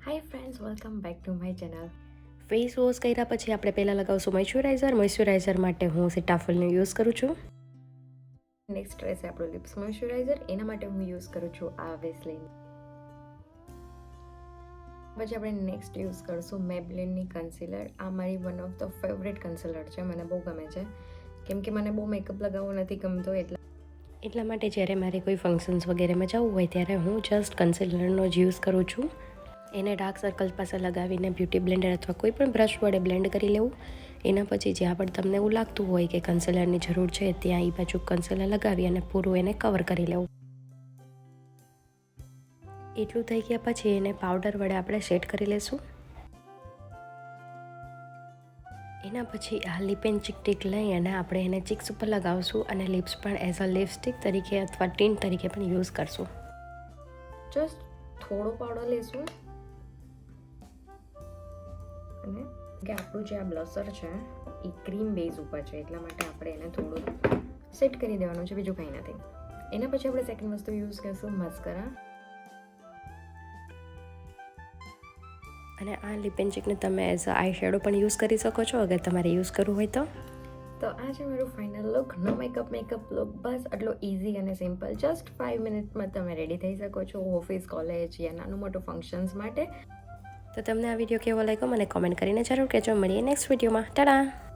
Hi friends, welcome back to my channel. Face wash કર્યા પછી આપણે પહેલાં લગાવશું મોઇશ્ચરાઇઝર માટે હું સીટાફળનો યુઝ કરું છું. નેક્સ્ટ રહેશે આપણું લિપ્સ મોઇશ્ચરાઇઝર. એના માટે હું યુઝ કરું છું આ વેસલીન. પછી આપણે નેક્સ્ટ યુઝ કરશું મેબલિનની કન્સીલર. આ મારી one of the favourite concealer છે, મને બહુ ગમે છે કેમ કે મને બહુ મેકઅપ લગાવવો નથી ગમતો. એટલા માટે જ્યારે મારે કોઈ ફંક્શન્સ વગેરેમાં જવું હોય ત્યારે હું જસ્ટ કન્સીલરનો જ યુઝ કરું છું. એને ડાર્ક સર્કલ્સ પાસે લગાવીને બ્યુટી બ્લેન્ડર અથવા કોઈ પણ બ્રશ વડે બ્લેન્ડ કરી લેવું. એના પછી જ્યાં પણ તમને એવું લાગતું હોય કે કન્સીલરની જરૂર છે ત્યાં એ બાજુ કન્સીલર લગાવી અને પૂરું એને કવર કરી લેવું. એટલું થઈ ગયા પછી એને પાવડર વડે આપણે સેટ કરી લેશું. એના પછી આ લિપ એન્ડ ચીક ટીક લઈ અને આપણે એને ચીક્સ ઉપર લગાવશું અને લિપ્સ પણ એઝ અ લિપસ્ટિક તરીકે અથવા ટીન્ટ તરીકે પણ યુઝ કરશું. જસ્ટ થોડો પાવડર લેશું અને કે આપણું જે આ બ્લશર છે એ ક્રીમ બેઝ ઉપર છે, એટલા માટે આપણે એને થોડું સેટ કરી દેવાનું છે, બીજું કંઈ નથી. એના પછી આપણે સેકન્ડ વસ્તુ યુઝ કરીશું મસ્કરા. અને આ લિપ એન્ડ ચીકને તમે એઝ અ આઈ શેડો પણ યુઝ કરી શકો છો અગર તમારે યુઝ કરવું હોય તો. તો આ છે મારું ફાઇનલ લુક. નો મેકઅપ લુક. બસ આટલો ઇઝી અને સિમ્પલ. જસ્ટ 5 મિનિટમાં તમે રેડી થઈ શકો છો ઓફિસ, કોલેજ યા નાનું મોટું ફંક્શન્સ માટે. તો તમને આ વિડીયો કેવો લાગ્યો મને કોમેન્ટ કરીને જરૂર કહેજો. મળીએ નેક્સ્ટ વિડીયોમાં. ટાટા.